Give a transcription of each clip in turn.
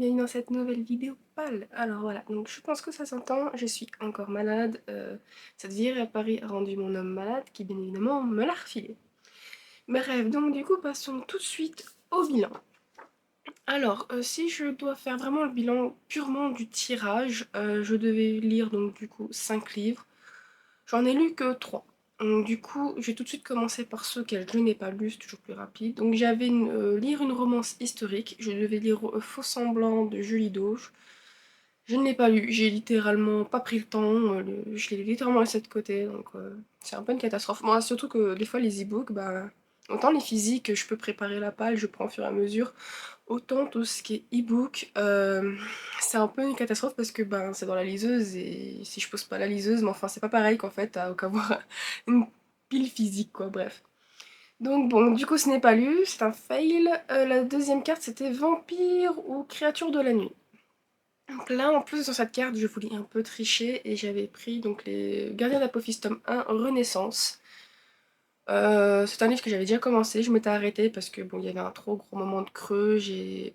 bienvenue dans cette nouvelle vidéo pâle. Alors voilà, donc je pense que ça s'entend, je suis encore malade. Cette vie à Paris a rendu mon homme malade, qui bien évidemment me l'a refilé. Bref, donc du coup passons tout de suite au bilan. Alors, si je dois faire vraiment le bilan purement du tirage, je devais lire donc du coup 5 livres. J'en ai lu que 3. Donc du coup, je vais tout de suite commencer par ceux que je n'ai pas lus, c'est toujours plus rapide. Donc j'avais lire une romance historique, je devais lire Faux semblant de Julie Dauge. Je ne l'ai pas lu, j'ai littéralement pas pris le temps, je l'ai littéralement laissé de côté, donc c'est un peu une catastrophe. Moi, surtout que des fois les e-books, bah, autant les physiques, je peux préparer la palle, je prends au fur et à mesure, autant tout ce qui est e-book, c'est un peu une catastrophe parce que ben, c'est dans la liseuse et si je pose pas la liseuse, mais enfin c'est pas pareil qu'en fait qu'avoir une pile physique quoi, bref. Donc bon, du coup ce n'est pas lu, c'est un fail. La deuxième carte c'était Vampire ou Créature de la nuit. Donc là, en plus, sur cette carte, je voulais un peu tricher et j'avais pris donc les Gardiens d'Apophis tome 1 Renaissance. C'est un livre que j'avais déjà commencé, je m'étais arrêtée parce que bon, il y avait un trop gros moment de creux, j'ai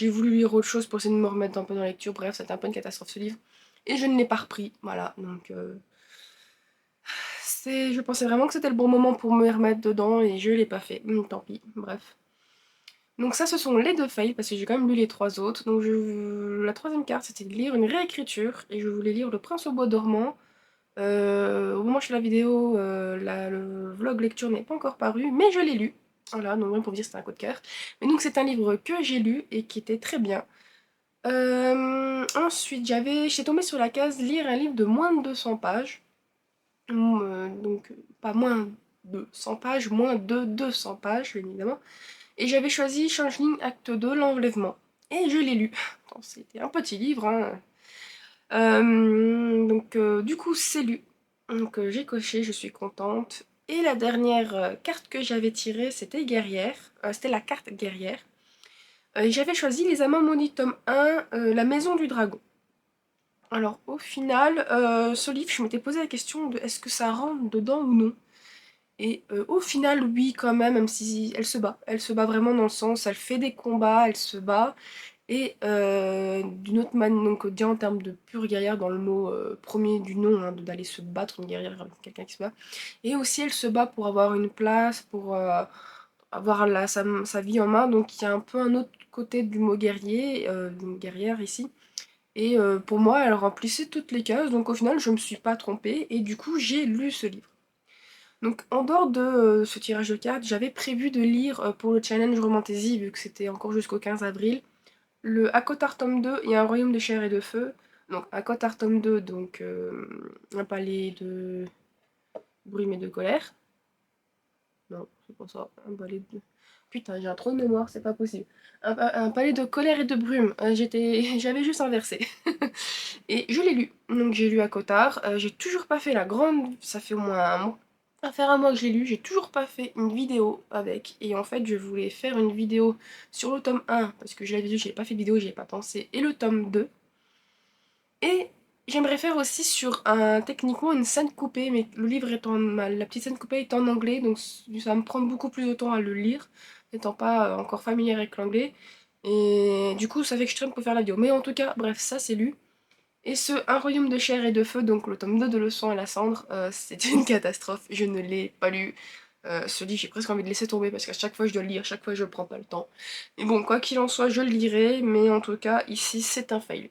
voulu lire autre chose pour essayer de me remettre un peu dans la lecture, bref, c'était un peu une catastrophe ce livre. Et je ne l'ai pas repris, voilà, donc je pensais vraiment que c'était le bon moment pour me remettre dedans et je l'ai pas fait, tant pis, bref. Donc ça, ce sont les deux fails, parce que j'ai quand même lu les trois autres. Donc la troisième carte, c'était de lire une réécriture, et je voulais lire Le Prince au bois dormant. Au moment où je fais la vidéo, le vlog lecture n'est pas encore paru, mais je l'ai lu. Voilà, donc même pour vous dire c'était un coup de cœur. Mais donc c'est un livre que j'ai lu et qui était très bien. Ensuite, j'étais tombée sur la case lire un livre de moins de 200 pages. Donc pas moins de 100 pages, moins de 200 pages, bien évidemment. Et j'avais choisi Changeling Acte 2, L'Enlèvement. Et je l'ai lu. Attends, c'était un petit livre, hein. Du coup, c'est lu. Donc j'ai coché, je suis contente. Et la dernière carte que j'avais tirée, c'était Guerrière. C'était la carte Guerrière. Et j'avais choisi Les Amants Maudits, tome 1, La Maison du Dragon. Alors au final, ce livre, je m'étais posé la question de est-ce que ça rentre dedans ou non. Et au final, oui, quand même si elle se bat. Elle se bat vraiment dans le sens, elle fait des combats, elle se bat. Et d'une autre manière, donc déjà en termes de pure guerrière, dans le mot premier du nom, hein, d'aller se battre, une guerrière, quelqu'un qui se bat. Et aussi, elle se bat pour avoir une place, pour avoir sa vie en main. Donc il y a un peu un autre côté du mot guerrier, d'une guerrière ici. Et pour moi, elle remplissait toutes les cases. Donc au final, je me suis pas trompée. Et du coup, j'ai lu ce livre. Donc en dehors de ce tirage de cartes, j'avais prévu de lire pour le challenge Romantaisie, vu que c'était encore jusqu'au 15 avril, le Akotar tome 2 et un royaume de chair et de feu. Donc Akotar tome 2, donc un palais de brume et de colère. Non, c'est pas ça, un palais de... Putain, j'ai un trou de mémoire, c'est pas possible. Un palais de colère et de brume. J'avais juste inversé. Et je l'ai lu. Donc j'ai lu Akotar. J'ai toujours pas fait la grande... Ça fait au moins un mois. À faire un mois que j'ai lu, j'ai toujours pas fait une vidéo avec. Et en fait, je voulais faire une vidéo sur le tome 1, parce que je l'avais vu, j'avais pas fait de vidéo, j'y ai pas pensé, et le tome 2. Et j'aimerais faire aussi sur techniquement une scène coupée, mais le livre étant la petite scène coupée est en anglais, donc ça va me prendre beaucoup plus de temps à le lire, n'étant pas encore familière avec l'anglais. Et du coup, ça fait que je traîne pour faire la vidéo. Mais en tout cas, bref, ça c'est lu. Et ce Un royaume de chair et de feu, donc le tome 2 de Le sang et la cendre, c'était une catastrophe, je ne l'ai pas lu. Ce livre, j'ai presque envie de laisser tomber parce qu'à chaque fois je dois le lire, chaque fois je prends pas le temps. Mais bon, quoi qu'il en soit, je le lirai, mais en tout cas, ici, c'est un fail.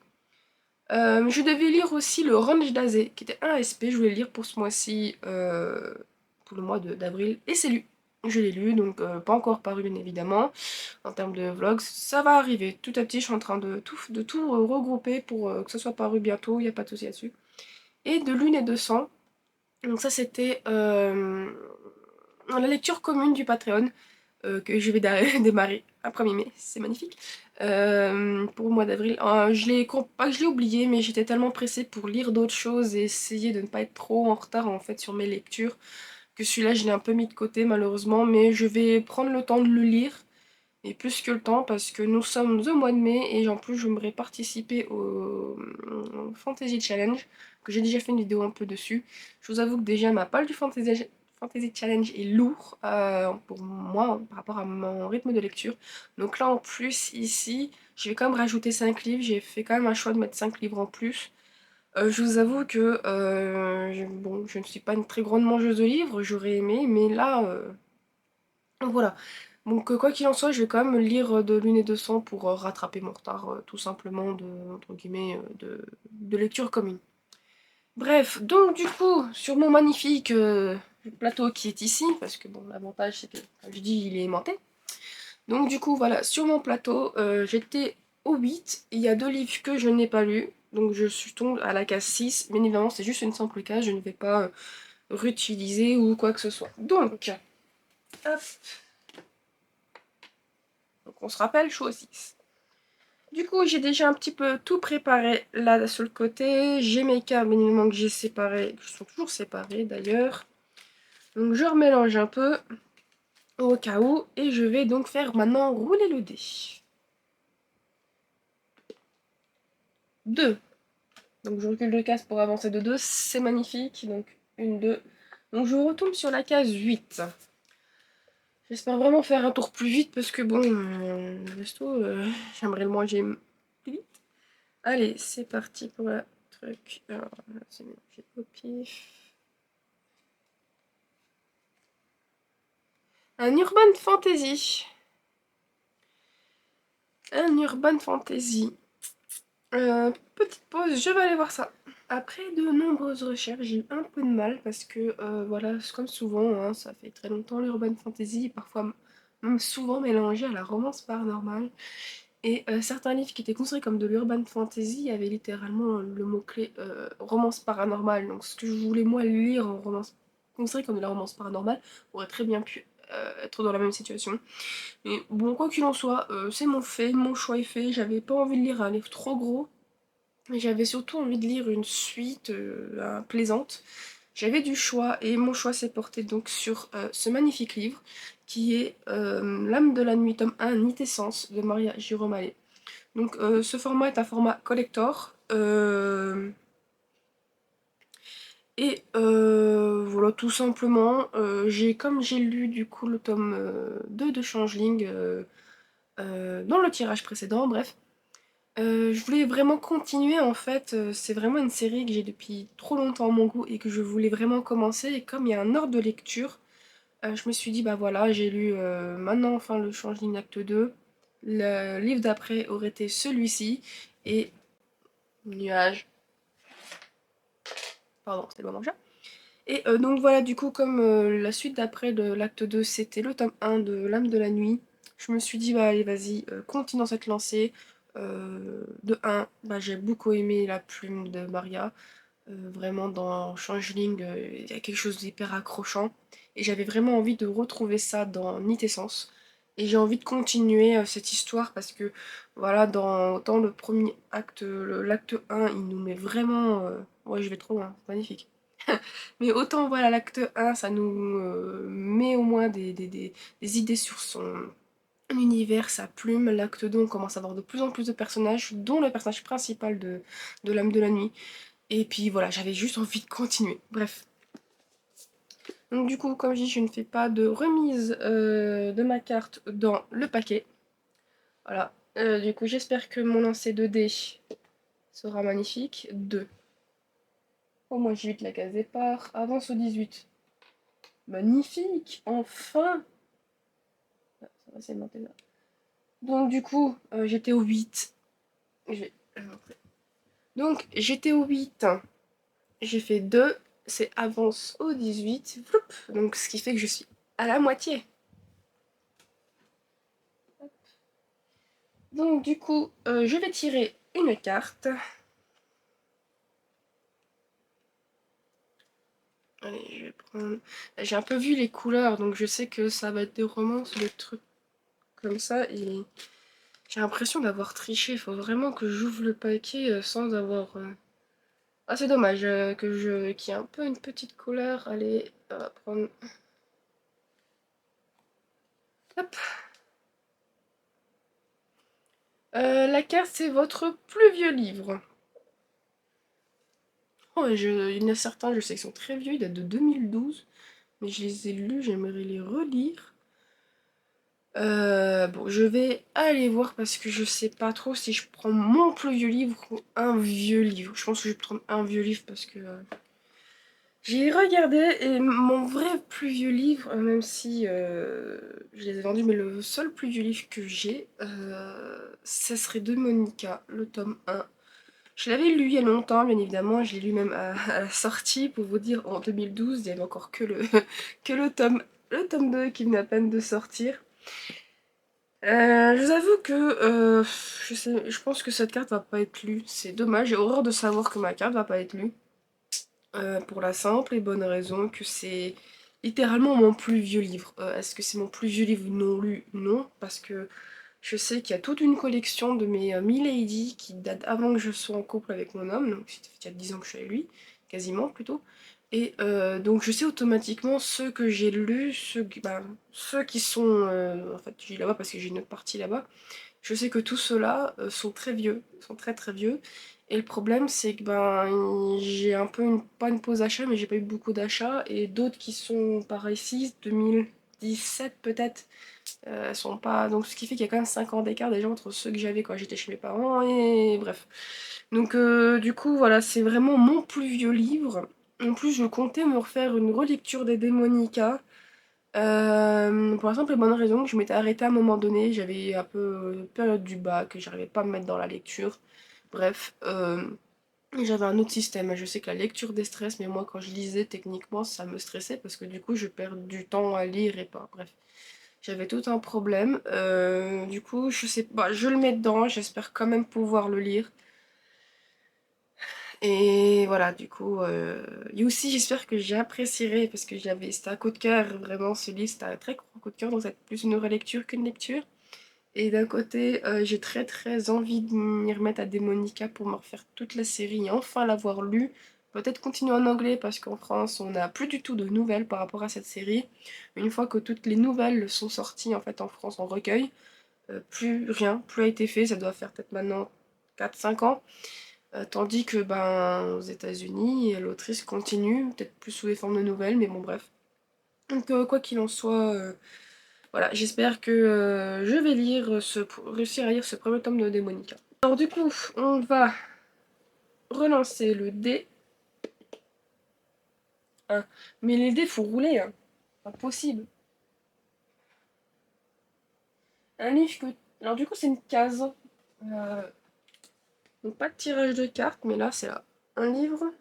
Je devais lire aussi le Range d'Azé, qui était un SP, je voulais le lire pour ce mois-ci, pour le mois d'avril, et c'est lu. Je l'ai lu, donc pas encore paru bien évidemment. En termes de vlogs, ça va arriver. Tout à petit, je suis en train de tout regrouper pour que ce soit paru bientôt, il n'y a pas de souci là-dessus. Et de Lune et de Sang. Donc ça c'était la lecture commune du Patreon que je vais démarrer un 1er mai, c'est magnifique. Pour le mois d'avril. Pas que je l'ai oublié, mais j'étais tellement pressée pour lire d'autres choses et essayer de ne pas être trop en retard en fait sur mes lectures que celui-là je l'ai un peu mis de côté malheureusement, mais je vais prendre le temps de le lire. Et plus que le temps parce que nous sommes au mois de mai et en plus j'aimerais participer au Fantasy Challenge, que j'ai déjà fait une vidéo un peu dessus. Je vous avoue que déjà ma palle du Fantasy Challenge est lourd pour moi par rapport à mon rythme de lecture. Donc là en plus ici, je vais quand même rajouter 5 livres. J'ai fait quand même un choix de mettre 5 livres en plus. Je vous avoue que bon, je ne suis pas une très grande mangeuse de livres, j'aurais aimé, mais là, voilà. Donc quoi qu'il en soit, je vais quand même lire de l'une et 200 pour rattraper mon retard, tout simplement de, entre guillemets, de lecture commune. Bref, donc du coup, sur mon magnifique plateau qui est ici, parce que bon, l'avantage c'est que, comme je dis, il est aimanté. Donc du coup, voilà, sur mon plateau, j'étais au 8, il y a deux livres que je n'ai pas lus, donc je suis tombée à la case 6, bien évidemment c'est juste une simple case, je ne vais pas réutiliser ou quoi que ce soit. Hop. Donc on se rappelle, je suis au 6. Du coup, j'ai déjà un petit peu tout préparé là sur le côté. J'ai mes cartes, bien évidemment, que j'ai séparées, qui sont toujours séparées d'ailleurs. Donc je remélange un peu au cas où. Et je vais donc faire maintenant rouler le dé. 2. Donc je recule de case pour avancer de 2. C'est magnifique. Donc 1, 2. Donc je retombe sur la case 8. J'espère vraiment faire un tour plus vite parce que bon, le resto, j'aimerais le manger plus vite. Allez, c'est parti pour la truc. Alors là, c'est mélangé au pif. Un urban fantasy. Un urban fantasy. Petite pause, je vais aller voir ça. Après de nombreuses recherches, j'ai eu un peu de mal parce que, voilà, comme souvent, hein, ça fait très longtemps l'urban fantasy, parfois même souvent mélangé à la romance paranormale. Et certains livres qui étaient considérés comme de l'urban fantasy avaient littéralement le mot-clé romance paranormale. Donc ce que je voulais moi lire en romance, considéré comme de la romance paranormale, aurait très bien pu être dans la même situation. Mais bon, quoi qu'il en soit, c'est mon fait, mon choix est fait. J'avais pas envie de lire un livre trop gros. J'avais surtout envie de lire une suite plaisante. J'avais du choix et mon choix s'est porté donc sur ce magnifique livre qui est L'âme de la nuit, tome 1, Nitessence de Maria Giromale. Donc ce format est un format collector. Voilà, tout simplement, comme j'ai lu du coup le tome 2 de Changeling dans le tirage précédent, bref. Je voulais vraiment continuer en fait, c'est vraiment une série que j'ai depuis trop longtemps à mon goût et que je voulais vraiment commencer. Et comme il y a un ordre de lecture, je me suis dit bah voilà, j'ai lu maintenant enfin le Changeling acte 2. Le livre d'après aurait été celui-ci et Nuage. Pardon, c'était le bon chat. Et donc voilà, du coup, comme la suite d'après de l'acte 2, c'était le tome 1 de L'âme de la nuit, je me suis dit, bah allez, vas-y, continue dans cette lancée. De 1, bah, j'ai beaucoup aimé la plume de Maria. Vraiment, dans Changeling, il y a quelque chose d'hyper accrochant. Et j'avais vraiment envie de retrouver ça dans Nitessence. Et j'ai envie de continuer cette histoire parce que, voilà, dans le premier acte, l'acte 1, il nous met vraiment... Ouais, je vais trop loin, c'est magnifique. Mais autant, voilà, l'acte 1, ça nous met au moins des idées sur son univers, sa plume. L'acte 2, on commence à avoir de plus en plus de personnages, dont le personnage principal de l'âme de la nuit. Et puis voilà, j'avais juste envie de continuer. Bref. Donc du coup, comme je dis, je ne fais pas de remise de ma carte dans le paquet. Voilà. Du coup, j'espère que mon lancer de dés sera magnifique. 2. Oh, moi j'ai 8 la case départ. Avance au 18. Magnifique, enfin. Ah, ça va s'aimanter là. Donc du coup, j'étais au 8. Je vais montrer. Donc j'étais au 8. J'ai fait 2. C'est avance au 18. Floup. Donc ce qui fait que je suis à la moitié. Donc du coup, je vais tirer une carte. Allez, je vais prendre... J'ai un peu vu les couleurs, donc je sais que ça va être des romances, des trucs comme ça. Et j'ai l'impression d'avoir triché. Il faut vraiment que j'ouvre le paquet sans avoir... Ah, c'est dommage qu'il y ait un peu une petite couleur. Allez, on va prendre... Hop. La carte, c'est votre plus vieux livre. Oh, il y en a certains, je sais qu'ils sont très vieux, ils datent de 2012. mais je les ai lus, j'aimerais les relire. Bon, je vais aller voir parce que je sais pas trop si je prends mon plus vieux livre ou un vieux livre. Je pense que je vais prendre un vieux livre parce que j'ai regardé et mon vrai plus vieux livre, même si je les ai vendus, mais le seul plus vieux livre que j'ai, ça serait de Monica, le tome 1. Je l'avais lu il y a longtemps, bien évidemment, je l'ai lu même à la sortie, pour vous dire, en 2012, il y avait encore que que le tome 2 qui venait à peine de sortir. Je vous avoue que je pense que cette carte va pas être lue. C'est dommage, j'ai horreur de savoir que ma carte va pas être lue. Pour la simple et bonne raison que c'est littéralement mon plus vieux livre. Est-ce que c'est mon plus vieux livre non lu? Non, parce que je sais qu'il y a toute une collection de mes Milady qui date avant que je sois en couple avec mon homme, donc c'était il y a 10 ans que je suis avec lui, quasiment plutôt. Et donc je sais automatiquement ceux que j'ai lus, ceux qui sont... en fait, j'ai là-bas parce que j'ai une autre partie là-bas. Je sais que tous ceux-là sont très vieux, sont très très vieux. Et le problème, c'est que j'ai un peu pas une pause d'achat, mais j'ai pas eu beaucoup d'achats. Et d'autres qui sont par ici, 2017 peut-être, sont pas. Donc ce qui fait qu'il y a quand même 5 ans d'écart déjà entre ceux que j'avais quand j'étais chez mes parents et bref. Donc du coup, voilà, c'est vraiment mon plus vieux livre. En plus, je comptais me refaire une relecture des Démonica. Pour la simple et bonne raison que je m'étais arrêtée à un moment donné, j'avais un peu période du bac, que j'arrivais pas à me mettre dans la lecture. Bref, j'avais un autre système. Je sais que la lecture déstresse, mais moi quand je lisais techniquement ça me stressait parce que du coup je perds du temps à lire et pas. Bref, j'avais tout un problème. Du coup, je sais pas, je le mets dedans, j'espère quand même pouvoir le lire. Et voilà, du coup, et aussi j'espère que j'apprécierai parce que c'était un coup de cœur, vraiment ce livre, c'était un très gros coup de cœur, donc c'est plus une relecture qu'une lecture. Et d'un côté, j'ai très très envie de m'y remettre à Démonica pour me refaire toute la série et enfin l'avoir lue. Peut-être continuer en anglais parce qu'en France, on n'a plus du tout de nouvelles par rapport à cette série. Une fois que toutes les nouvelles sont sorties en fait en France en recueil, plus rien, plus a été fait. Ça doit faire peut-être maintenant 4 5 ans. Tandis que aux États-Unis, l'autrice continue, peut-être plus sous les formes de nouvelles, mais bon bref. Donc quoi qu'il en soit, voilà, j'espère que je vais réussir à lire ce premier tome de Démonica. Alors du coup, on va relancer le dé. Hein. Mais les dés, faut rouler, hein. Pas possible. Un livre que... Alors du coup, c'est une case. Euh, donc pas de tirage de cartes, mais là, c'est là. Un livre.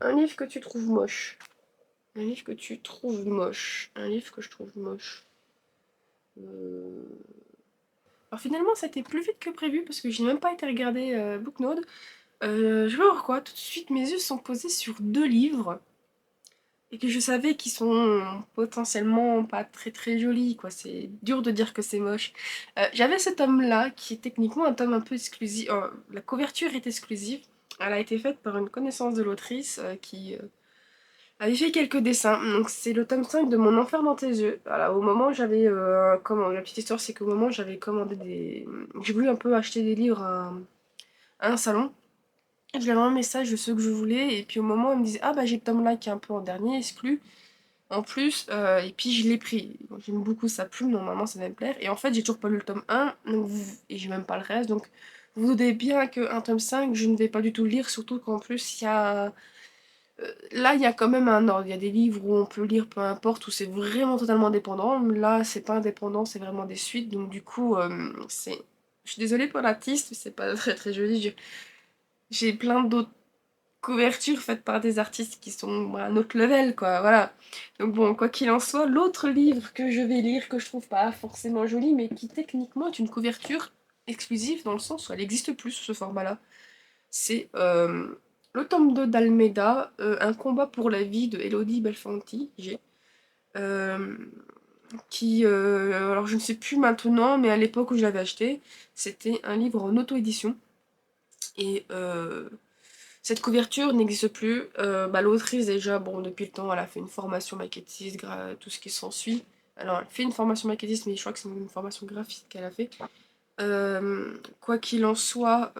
Un livre que tu trouves moche. Un livre que tu trouves moche. Un livre que je trouve moche. Euh, Alors finalement, ça a été plus vite que prévu parce que j'ai même pas été regarder Booknode. Je vais voir quoi. Tout de suite, mes yeux sont posés sur 2 livres et que je savais qu'ils sont potentiellement pas très très jolis, quoi. C'est dur de dire que c'est moche. J'avais ce tome-là qui est techniquement un tome un peu exclusif. La couverture est exclusive. Elle a été faite par une connaissance de l'autrice qui avait fait quelques dessins. Donc c'est le tome 5 de Mon enfer dans tes yeux. Voilà, au moment où j'avais la petite histoire, c'est qu'au moment où j'avais commandé des... J'ai voulu un peu acheter des livres à un salon. Je lui avais un message de ceux que je voulais, et puis au moment où elle me disait ah bah j'ai le tome là qui est un peu en dernier, exclu, en plus, et puis je l'ai pris. Donc, j'aime beaucoup sa plume, normalement ça va me plaire. Et en fait j'ai toujours pas lu le tome 1, et j'ai même pas le reste, donc vous doutez bien qu'un tome 5 je ne vais pas du tout le lire, surtout qu'en plus il y a... là il y a quand même un ordre, il y a des livres où on peut lire peu importe, où c'est vraiment totalement indépendant. Là c'est pas indépendant, c'est vraiment des suites, donc du coup c'est... Je suis désolée pour l'artiste, c'est pas très très joli. J'ai plein d'autres couvertures faites par des artistes qui sont à un autre level, quoi, voilà. Donc bon, quoi qu'il en soit, l'autre livre que je vais lire, que je trouve pas forcément joli, mais qui techniquement est une couverture exclusive, dans le sens où elle n'existe plus sous ce format-là, c'est le tome 2 d'Almeida, Un combat pour la vie de Elodie Belfanti, euh, alors je ne sais plus maintenant, mais à l'époque où je l'avais acheté, c'était un livre en auto-édition, et cette couverture n'existe plus. L'autrice, déjà, bon, depuis le temps, elle a fait une formation maquettiste, tout ce qui s'ensuit. Alors, elle fait une formation maquettiste, mais je crois que c'est une formation graphique qu'elle a fait. Quoi qu'il en soit,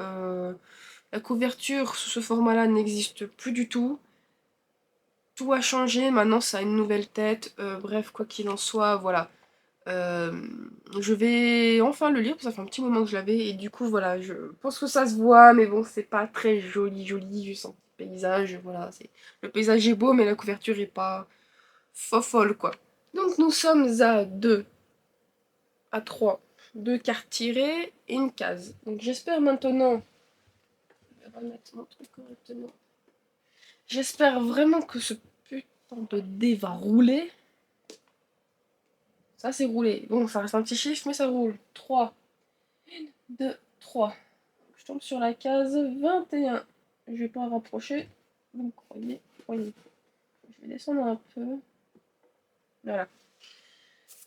la couverture sous ce format-là n'existe plus du tout. tout a changé, maintenant ça a une nouvelle tête, bref, quoi qu'il en soit, voilà. Je vais enfin le lire, parce que ça fait un petit moment que je l'avais, et du coup, voilà, je pense que ça se voit, mais bon, c'est pas très joli, joli, juste un petit paysage, voilà. Le paysage est beau, mais la couverture est pas folle, quoi. Donc nous sommes à 2, à 3, 2 cartes tirées et une case. Donc j'espère maintenant... Je vais remettre mon truc correctement. J'espère vraiment que ce putain de dé va rouler. Ça, c'est roulé. Bon, ça reste un petit chiffre, mais ça roule. 3, 2, 3. Je tombe sur la case 21. Je vais pas rapprocher. Donc, croyez, croyez. Je vais descendre un peu. Voilà.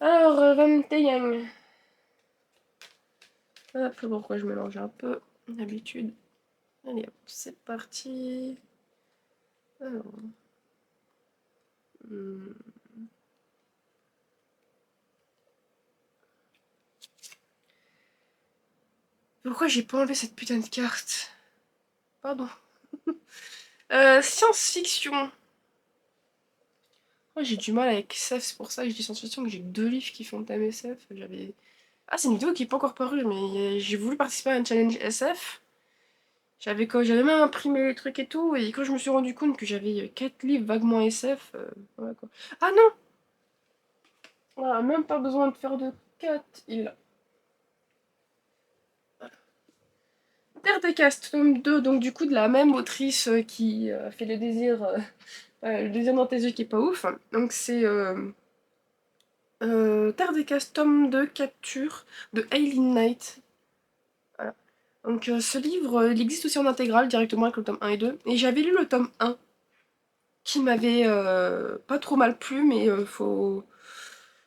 Alors, 21. Hop, pourquoi je mélange un peu d'habitude. Allez, hop, c'est parti. Alors. hmm, Pourquoi j'ai pas enlevé cette putain de carte? Pardon. Science-fiction. Moi, j'ai du mal avec SF, c'est pour ça que je dis science-fiction, que j'ai que 2 livres qui font le thème SF. J'avais... Ah, c'est une vidéo qui est pas encore parue, mais j'ai voulu participer à un challenge SF. J'avais même imprimé les trucs et tout, et quand je me suis rendu compte que j'avais 4 livres vaguement SF, voilà quoi. Ah non! Voilà, même pas besoin de faire de 4, il... Terre des Castes, tome 2, donc du coup de la même autrice qui a fait le désir dans tes yeux qui est pas ouf. Donc c'est Terre des Castes, tome 2, Capture, de Aileen Knight. Voilà. Donc ce livre, il existe aussi en intégrale, directement avec le tome 1 et 2. Et j'avais lu le tome 1, qui m'avait pas trop mal plu, mais faut...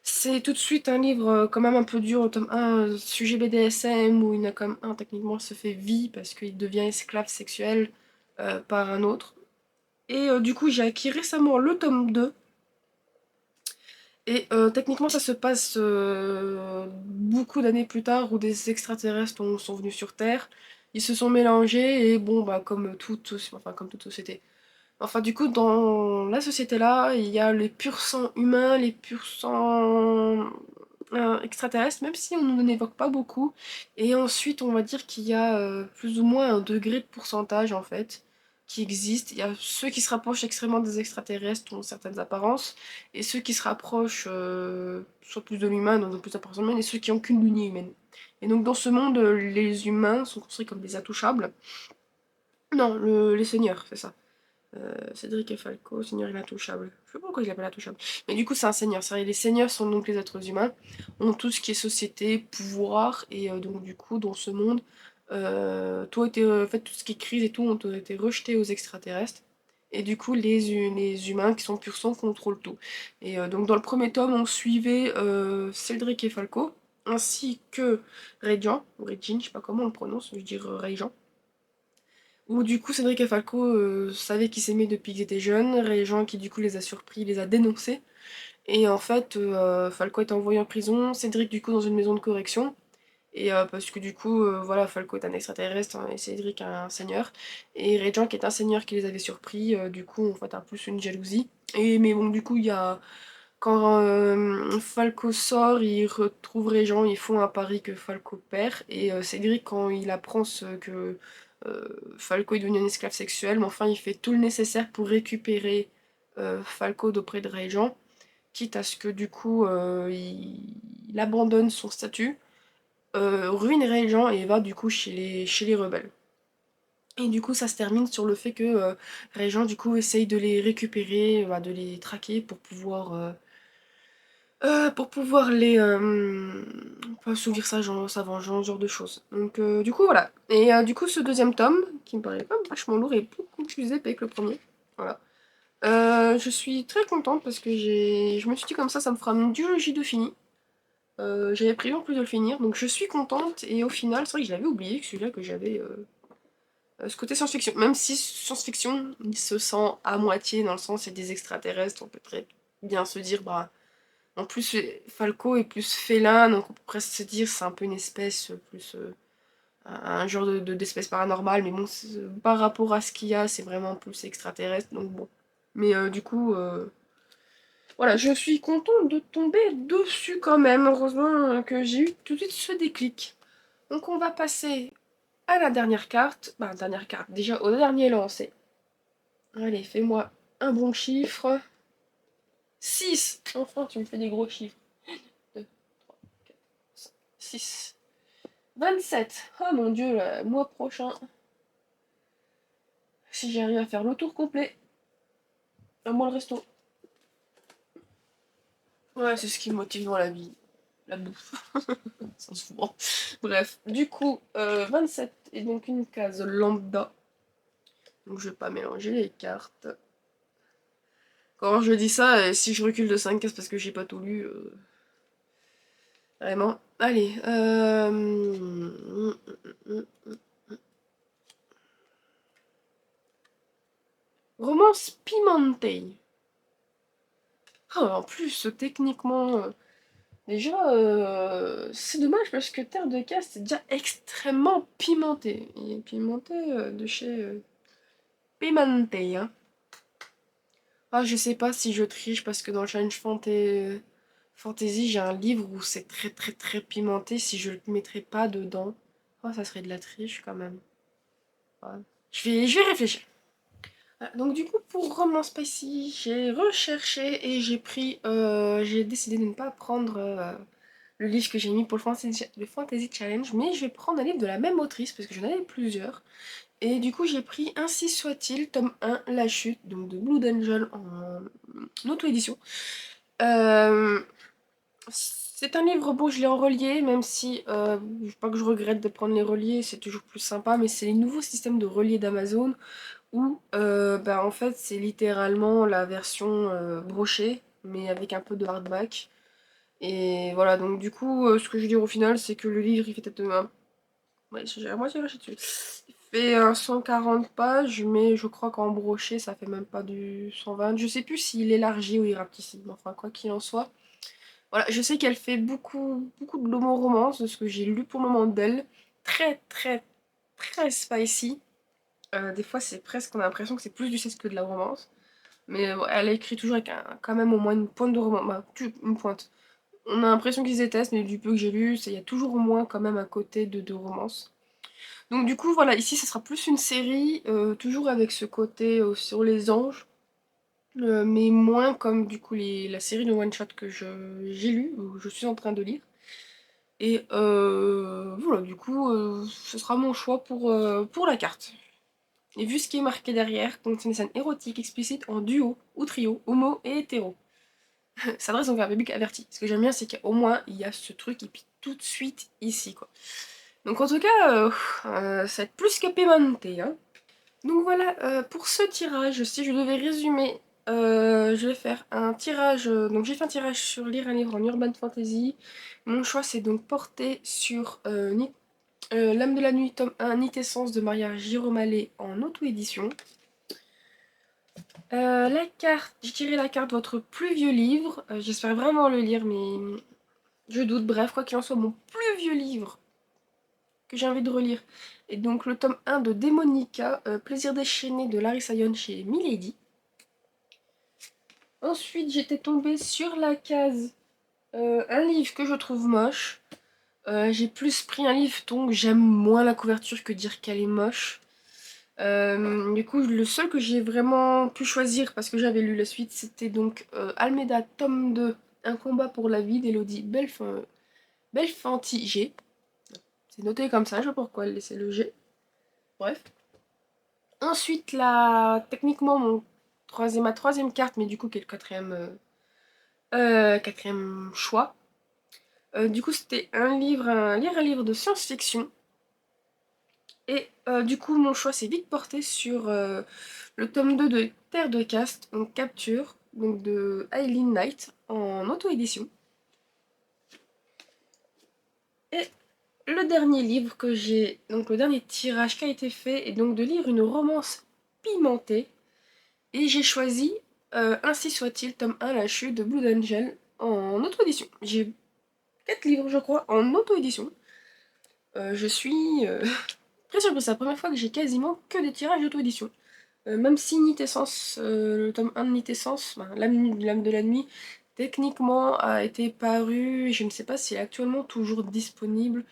C'est tout de suite un livre quand même un peu dur, le tome 1, sujet BDSM, où il y en a quand même un, techniquement, se fait vie, parce qu'il devient esclave sexuel par un autre. Et du coup, j'ai acquis récemment le tome 2. Et techniquement, ça se passe beaucoup d'années plus tard où des extraterrestres sont venus sur Terre. Ils se sont mélangés et bon, bah, comme toute société. Enfin, du coup, dans la société-là, il y a les purs sang humains, les purs sang extraterrestres, même si on n'en évoque pas beaucoup. Et ensuite, on va dire qu'il y a plus ou moins un degré de pourcentage, en fait, qui existe. Il y a ceux qui se rapprochent extrêmement des extraterrestres, ont certaines apparences, et ceux qui se rapprochent soit plus de l'humain, donc plus d'apparences humaines, et ceux qui n'ont qu'une lignée humaine. Et donc, dans ce monde, les humains sont construits comme des intouchables. Non, les seigneurs, c'est ça. Cédric et Falco, Seigneur l'intouchable. Je sais pas pourquoi je l'appelle intouchable. Mais du coup, c'est un seigneur. C'est vrai, les seigneurs sont donc les êtres humains, ont tout ce qui est société, pouvoir, et donc du coup, dans ce monde, tout a été, en fait, tout ce qui est crise et tout ont été rejetés aux extraterrestres. Et du coup, les humains qui sont pur sang contrôlent tout. Et donc, dans le premier tome, on suivait Cédric et Falco, ainsi que Régent, ou Régine, je sais pas comment on le prononce, je dirais Régent. Où du coup Cédric et Falco savaient qu'ils s'aimaient depuis qu'ils étaient jeunes, Régent qui du coup les a surpris, les a dénoncés. Et en fait, Falco est envoyé en prison, Cédric du coup dans une maison de correction. Et parce que du coup, voilà, Falco est un extraterrestre hein, et Cédric un seigneur. Et Régent qui est un seigneur qui les avait surpris, du coup en fait un plus une jalousie. Et mais bon du coup il y a... Quand Falco sort, il retrouve Régent, ils font un pari que Falco perd. Et Cédric, quand il apprend que Falco est devenu un esclave sexuel, mais enfin, il fait tout le nécessaire pour récupérer Falco d'auprès de Régent, quitte à ce que du coup, il abandonne son statut, ruine Régent et va du coup chez les rebelles. Et du coup, ça se termine sur le fait que Régent, du coup, essaye de les récupérer, de les traquer pour pouvoir les assouvir sa vengeance, ce genre de choses. Donc du coup voilà. Et du coup ce deuxième tome, qui me paraît pas vachement lourd, est beaucoup plus épais que le premier. Voilà. Je suis très contente parce que je me suis dit comme ça me fera une duologie de fini. J'avais prévu en plus de le finir, donc je suis contente. Et au final, c'est vrai que je l'avais oublié, que celui-là que j'avais ce côté science-fiction. Même si science-fiction, il se sent à moitié, dans le sens c'est des extraterrestres, on peut très bien se dire, bah en plus, Falco est plus félin, donc on peut presque se dire c'est un peu une espèce, plus un genre d'espèce paranormale, mais bon, par rapport à ce qu'il y a, c'est vraiment plus extraterrestre, donc bon. Mais du coup, voilà, je suis contente de tomber dessus quand même. Heureusement que j'ai eu tout de suite ce déclic. Donc on va passer à la dernière carte. Bah, dernière carte, déjà au dernier lancé. Allez, fais-moi un bon chiffre. 6. Enfin, tu me fais des gros chiffres. 2, 3, 4, 5, 6. 27. Oh mon dieu, le mois prochain. Si j'arrive à faire le tour complet. À moi le resto. Ouais, c'est ce qui me motive dans la vie. La bouffe. Ça se voit. Bref, du coup, 27 est donc une case lambda. Donc je vais pas mélanger les cartes. Quand je dis ça, et si je recule de 5 cases parce que j'ai pas tout lu, vraiment. Allez, romance pimentée. Ah, en plus, techniquement, déjà, c'est dommage parce que Terre de Caste est déjà extrêmement pimenté. Il est pimenté de chez Pimenté, hein. Ah, je sais pas si je triche parce que dans le Challenge Fantasy, j'ai un livre où c'est très très très pimenté. Si je le mettrais pas dedans, oh, ça serait de la triche quand même. Ouais. Je vais réfléchir. Ah, donc du coup, pour Roman Spicy, j'ai recherché et j'ai décidé de ne pas prendre le livre que j'ai mis pour le Fantasy Challenge, mais je vais prendre un livre de la même autrice parce que j'en avais plusieurs. Et du coup, j'ai pris Ainsi soit-il, tome 1, La Chute, donc de Blue Angel en auto-édition. Euh, c'est un livre, bon, je l'ai en relié, même si, pas que je regrette de prendre les reliés, c'est toujours plus sympa, mais c'est les nouveaux systèmes de reliés d'Amazon où, bah, en fait, c'est littéralement la version brochée, mais avec un peu de hardback. Et voilà, donc du coup, ce que je veux dire au final, c'est que le livre, il fait peut-être ouais, j'ai à moitié lâché dessus. Il fait 140 pages, mais je crois qu'en broché, ça fait même pas du 120. Je sais plus s'il élargit ou il rapetit. Mais enfin, quoi qu'il en soit. Voilà, je sais qu'elle fait beaucoup, beaucoup de l'homo-romance, de ce que j'ai lu pour le moment d'elle. Très, très, très spicy. Des fois, c'est presque, on a l'impression que c'est plus du sexe que de la romance. Mais elle écrit toujours avec quand même au moins une pointe de romance. Bah, une pointe. On a l'impression qu'ils se détestent, mais du peu que j'ai lu, il y a toujours au moins quand même un côté de romance. Donc du coup, voilà, ici, ça sera plus une série, toujours avec ce côté sur les anges, mais moins comme du coup la série de one-shot que j'ai lu, ou je suis en train de lire. Et voilà, du coup, ce sera mon choix pour la carte. Et vu ce qui est marqué derrière, contient des scènes érotiques explicites en duo, ou trio, homo et hétéro. Ça s'adresse donc à un public averti. Ce que j'aime bien, c'est qu'au moins, il y a ce truc, et puis tout de suite ici, quoi. Donc en tout cas, ça va être plus que pimenté, hein. Donc voilà, pour ce tirage, si je devais résumer, je vais faire un tirage. Donc j'ai fait un tirage sur lire un livre en urban fantasy. Mon choix c'est donc porté sur L'âme de la nuit, tome 1, Nitessence de Maria Giromalet en auto-édition. La carte, j'ai tiré la carte votre plus vieux livre. J'espère vraiment le lire, mais je doute. Bref, quoi qu'il en soit, mon plus vieux livre que j'ai envie de relire. Et donc le tome 1 de Démonica, Plaisir déchaîné de Larissa Young chez Milady. Ensuite, j'étais tombée sur la case un livre que je trouve moche. J'ai plus pris un livre dont j'aime moins la couverture que dire qu'elle est moche. Du coup, le seul que j'ai vraiment pu choisir parce que j'avais lu la suite, c'était donc Almeida, tome 2, Un combat pour la vie d'Elodie Belfanti-G. C'est noté comme ça, je sais pas pourquoi elle laissait le G. Bref. Ensuite, techniquement, ma troisième carte, mais du coup, qui est le quatrième choix. Du coup, c'était lire un livre de science-fiction. Et du coup, mon choix s'est vite porté sur le tome 2 de Terre de Caste, donc Capture, donc de Eileen Knight, en auto-édition. Et le dernier livre que j'ai, donc le dernier tirage qui a été fait, est donc de lire une romance pimentée. Et j'ai choisi Ainsi soit-il, tome 1, La chute de Blue Angel, en auto-édition. J'ai 4 livres, je crois, en auto-édition. Je suis très surprise, c'est la première fois que j'ai quasiment que des tirages d'auto-édition. Même si Nitessence, le tome 1 de Nitessence, ben, l'âme de la nuit, techniquement a été paru, je ne sais pas s'il est actuellement toujours disponible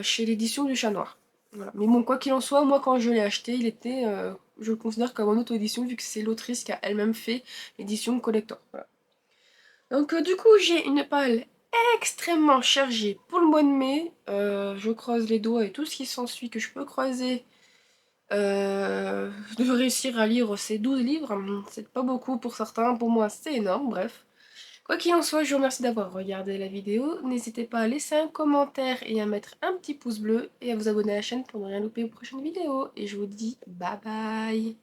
chez l'édition du Chat Noir. Voilà. Mais bon, quoi qu'il en soit, moi quand je l'ai acheté, il était, je le considère comme en auto-édition vu que c'est l'autrice qui a elle-même fait l'édition collector. Voilà. Donc du coup, j'ai une palle extrêmement chargée pour le mois de mai. Je croise les doigts et tout ce qui s'ensuit que je peux croiser de réussir à lire ces 12 livres. C'est pas beaucoup pour certains, pour moi c'est énorme, bref. Quoi qu'il en soit, je vous remercie d'avoir regardé la vidéo. N'hésitez pas à laisser un commentaire et à mettre un petit pouce bleu et à vous abonner à la chaîne pour ne rien louper aux prochaines vidéos. Et je vous dis bye bye.